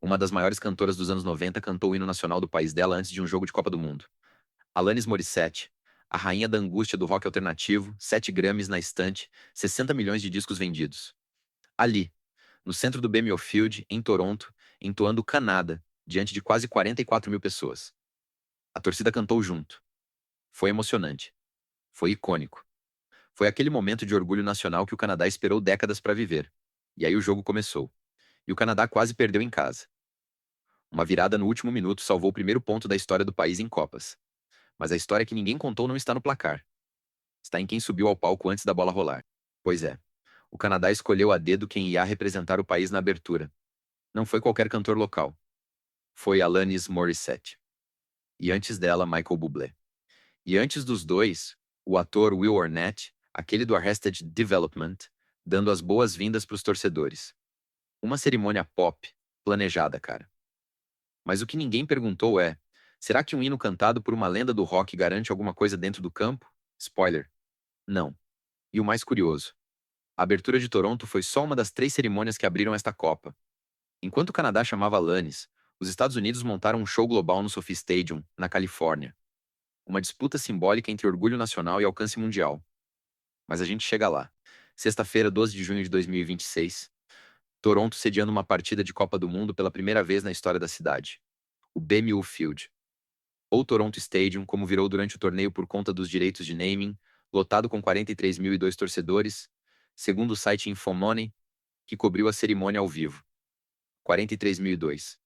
uma das maiores cantoras dos anos 90, cantou o hino nacional do país dela antes de um jogo de Copa do Mundo. Alanis Morissette, a rainha da angústia do rock alternativo, 7 Grammys na estante, 60 milhões de discos vendidos. Ali, no centro do BMO Field, em Toronto, entoando Canada, diante de quase 44 mil pessoas. A torcida cantou junto. Foi emocionante. Foi icônico. Foi aquele momento de orgulho nacional que o Canadá esperou décadas para viver. E aí o jogo começou. E o Canadá quase perdeu em casa. Uma virada no último minuto salvou o primeiro ponto da história do país em Copas. Mas a história que ninguém contou não está no placar. Está em quem subiu ao palco antes da bola rolar. Pois é, o Canadá escolheu a dedo quem ia representar o país na abertura. Não foi qualquer cantor local. Foi Alanis Morissette. E antes dela, Michael Bublé. E antes dos dois, o ator Will Arnett, aquele do Arrested Development, dando as boas-vindas para os torcedores. Uma cerimônia pop, planejada, cara. Mas o que ninguém perguntou é: será que um hino cantado por uma lenda do rock garante alguma coisa dentro do campo? Spoiler: não. E o mais curioso: a abertura de Toronto foi só uma das 3 cerimônias que abriram esta Copa. Enquanto o Canadá chamava Alanis, os Estados Unidos montaram um show global no SoFi Stadium, na Califórnia. Uma disputa simbólica entre orgulho nacional e alcance mundial. Mas a gente chega lá. Sexta-feira, 12 de junho de 2026, Toronto sediando uma partida de Copa do Mundo pela primeira vez na história da cidade. O BMO Field, ou Toronto Stadium, como virou durante o torneio por conta dos direitos de naming, lotado com 43.002 torcedores, segundo o site Infomoney, que cobriu a cerimônia ao vivo. 43.002.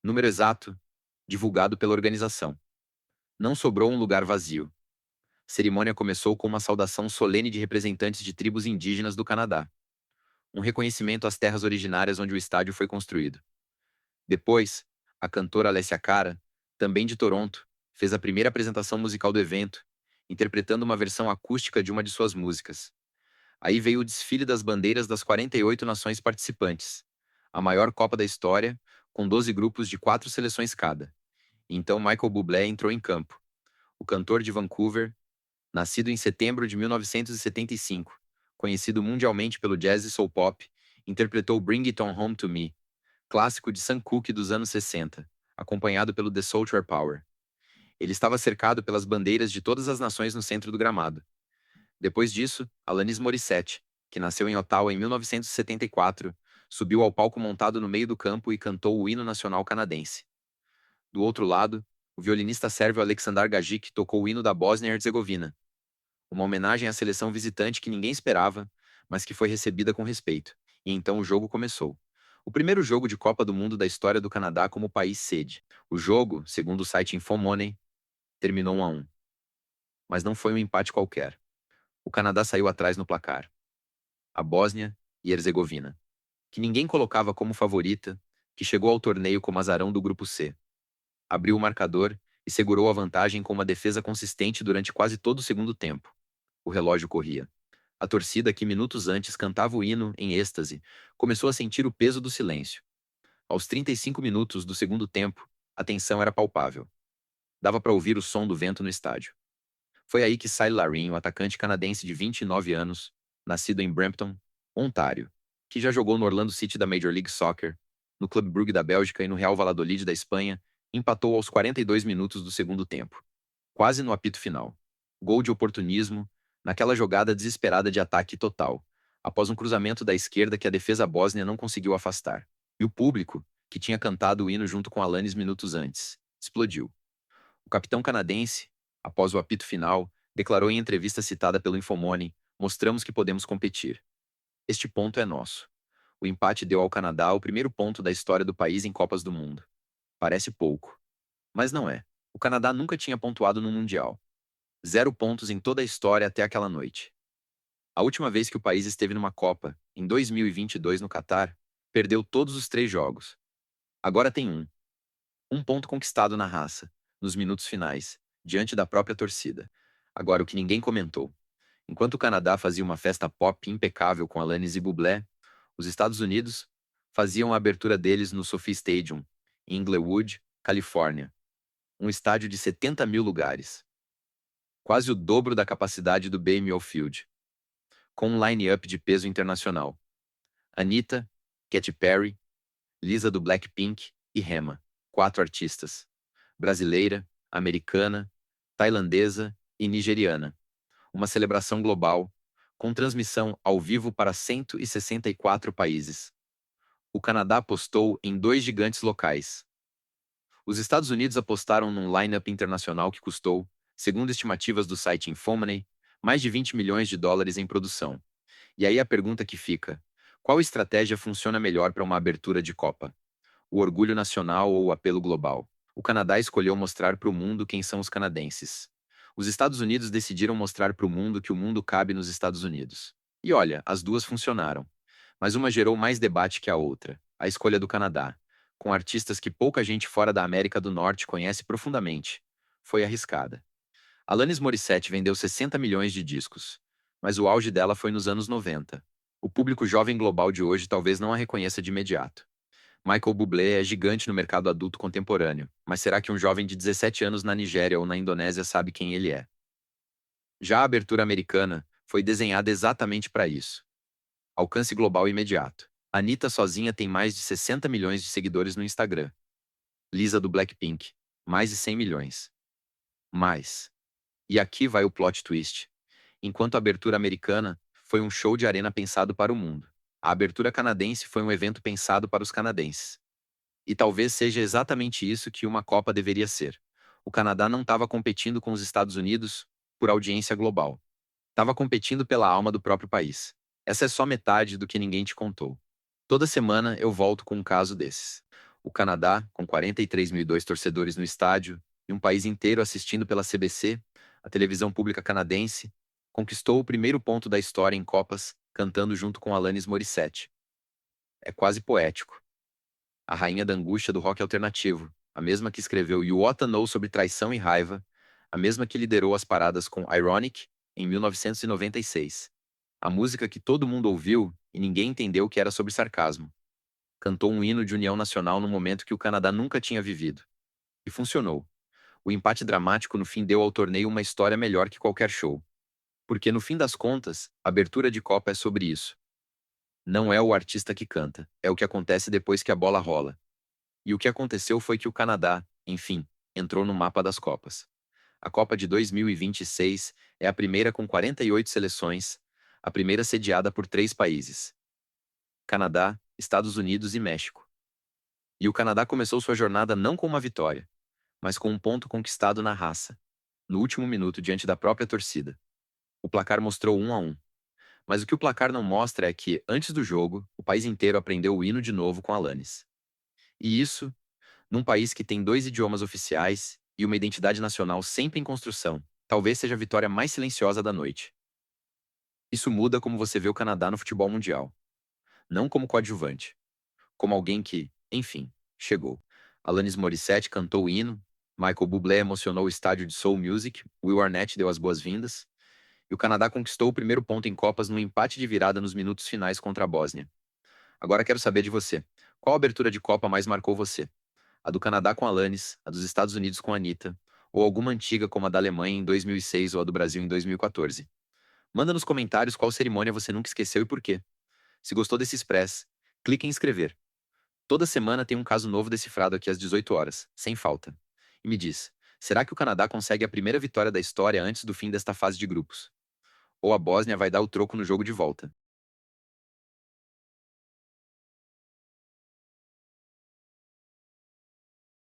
Número exato, divulgado pela organização. Não sobrou um lugar vazio. A cerimônia começou com uma saudação solene de representantes de tribos indígenas do Canadá. Um reconhecimento às terras originárias onde o estádio foi construído. Depois, a cantora Alessia Cara, também de Toronto, fez a primeira apresentação musical do evento, interpretando uma versão acústica de uma de suas músicas. Aí veio o desfile das bandeiras das 48 nações participantes, a maior Copa da história, com 12 grupos de 4 seleções cada. E então Michael Bublé entrou em campo. O cantor de Vancouver, nascido em setembro de 1975, conhecido mundialmente pelo jazz e soul pop, interpretou Bring It On Home To Me, clássico de Sam Cooke dos anos 60, acompanhado pelo The Soulful Power. Ele estava cercado pelas bandeiras de todas as nações no centro do gramado. Depois disso, Alanis Morissette, que nasceu em Ottawa em 1974, subiu ao palco montado no meio do campo e cantou o hino nacional canadense. Do outro lado, o violinista sérvio Aleksandar Gajic tocou o hino da Bósnia e Herzegovina, uma homenagem à seleção visitante que ninguém esperava, mas que foi recebida com respeito. E então o jogo começou. O primeiro jogo de Copa do Mundo da história do Canadá como país sede. O jogo, segundo o site Infomoney, terminou 1-1. Mas não foi um empate qualquer. O Canadá saiu atrás no placar. A Bósnia e Herzegovina, que ninguém colocava como favorita, que chegou ao torneio como azarão do grupo C. Abriu o marcador e segurou a vantagem com uma defesa consistente durante quase todo o segundo tempo. O relógio corria. A torcida, que minutos antes cantava o hino em êxtase, começou a sentir o peso do silêncio. Aos 35 minutos do segundo tempo, a tensão era palpável. Dava para ouvir o som do vento no estádio. Foi aí que Cy Larin, o atacante canadense de 29 anos, nascido em Brampton, Ontário, que já jogou no Orlando City da Major League Soccer, no Clube Brugge da Bélgica e no Real Valladolid da Espanha, empatou aos 42 minutos do segundo tempo. Quase no apito final. Gol de oportunismo, naquela jogada desesperada de ataque total, após um cruzamento da esquerda que a defesa bósnia não conseguiu afastar. E o público, que tinha cantado o hino junto com Alanis minutos antes, explodiu. O capitão canadense, após o apito final, declarou em entrevista citada pelo Infomoney: "Mostramos que podemos competir. Este ponto é nosso." O empate deu ao Canadá o primeiro ponto da história do país em Copas do Mundo. Parece pouco. Mas não é. O Canadá nunca tinha pontuado no Mundial. 0 pontos em toda a história até aquela noite. A última vez que o país esteve numa Copa, em 2022 no Catar, perdeu todos os 3 jogos. Agora tem um. Um ponto conquistado na raça, nos minutos finais, diante da própria torcida. Agora, o que ninguém comentou. Enquanto o Canadá fazia uma festa pop impecável com Alanis e Bublé, os Estados Unidos faziam a abertura deles no SoFi Stadium, em Inglewood, Califórnia. Um estádio de 70 mil lugares. Quase o dobro da capacidade do BMO Field. Com um line-up de peso internacional. Anitta, Katy Perry, Lisa do Blackpink, e Rema. 4 artistas: brasileira, americana, tailandesa e nigeriana. Uma celebração global, com transmissão ao vivo para 164 países. O Canadá apostou em 2 gigantes locais. Os Estados Unidos apostaram num line-up internacional que custou, segundo estimativas do site Infomoney, mais de 20 milhões de dólares em produção. E aí a pergunta que fica: qual estratégia funciona melhor para uma abertura de Copa? O orgulho nacional ou o apelo global? O Canadá escolheu mostrar para o mundo quem são os canadenses. Os Estados Unidos decidiram mostrar para o mundo que o mundo cabe nos Estados Unidos. E olha, as duas funcionaram. Mas uma gerou mais debate que a outra: a escolha do Canadá, com artistas que pouca gente fora da América do Norte conhece profundamente. Foi arriscada. Alanis Morissette vendeu 60 milhões de discos, mas o auge dela foi nos anos 90. O público jovem global de hoje talvez não a reconheça de imediato. Michael Bublé é gigante no mercado adulto contemporâneo, mas será que um jovem de 17 anos na Nigéria ou na Indonésia sabe quem ele é? Já a abertura americana foi desenhada exatamente para isso. Alcance global imediato. Anitta sozinha tem mais de 60 milhões de seguidores no Instagram. Lisa do Blackpink, mais de 100 milhões. Mais. E aqui vai o plot twist. Enquanto a abertura americana foi um show de arena pensado para o mundo, a abertura canadense foi um evento pensado para os canadenses. E talvez seja exatamente isso que uma Copa deveria ser. O Canadá não estava competindo com os Estados Unidos por audiência global. Estava competindo pela alma do próprio país. Essa é só metade do que ninguém te contou. Toda semana eu volto com um caso desses. O Canadá, com 43.002 torcedores no estádio, e um país inteiro assistindo pela CBC, a televisão pública canadense, conquistou o primeiro ponto da história em Copas, cantando junto com Alanis Morissette. É quase poético. A rainha da angústia do rock alternativo, a mesma que escreveu You Oughta Know sobre traição e raiva, a mesma que liderou as paradas com Ironic, em 1996. A música que todo mundo ouviu e ninguém entendeu que era sobre sarcasmo. Cantou um hino de união nacional num momento que o Canadá nunca tinha vivido. E funcionou. O empate dramático no fim deu ao torneio uma história melhor que qualquer show. Porque no fim das contas, a abertura de Copa é sobre isso. Não é o artista que canta, é o que acontece depois que a bola rola. E o que aconteceu foi que o Canadá, enfim, entrou no mapa das Copas. A Copa de 2026 é a primeira com 48 seleções, a primeira sediada por 3 países: Canadá, Estados Unidos e México. E o Canadá começou sua jornada não com uma vitória, mas com um ponto conquistado na raça, no último minuto diante da própria torcida. O placar mostrou 1-1. Mas o que o placar não mostra é que, antes do jogo, o país inteiro aprendeu o hino de novo com Alanis. E isso, num país que tem 2 idiomas oficiais e uma identidade nacional sempre em construção, talvez seja a vitória mais silenciosa da noite. Isso muda como você vê o Canadá no futebol mundial. Não como coadjuvante, como alguém que, enfim, chegou. Alanis Morissette cantou o hino, Michael Bublé emocionou o estádio de Soul Music, Will Arnett deu as boas-vindas, e o Canadá conquistou o primeiro ponto em Copas num empate de virada nos minutos finais contra a Bósnia. Agora quero saber de você. Qual abertura de Copa mais marcou você? A do Canadá com Alanis, a dos Estados Unidos com Anitta, ou alguma antiga como a da Alemanha em 2006 ou a do Brasil em 2014? Manda nos comentários qual cerimônia você nunca esqueceu e por quê. Se gostou desse Express, clique em inscrever. Toda semana tem um caso novo decifrado aqui às 18 horas, sem falta. E me diz, será que o Canadá consegue a primeira vitória da história antes do fim desta fase de grupos? Ou a Bósnia vai dar o troco no jogo de volta?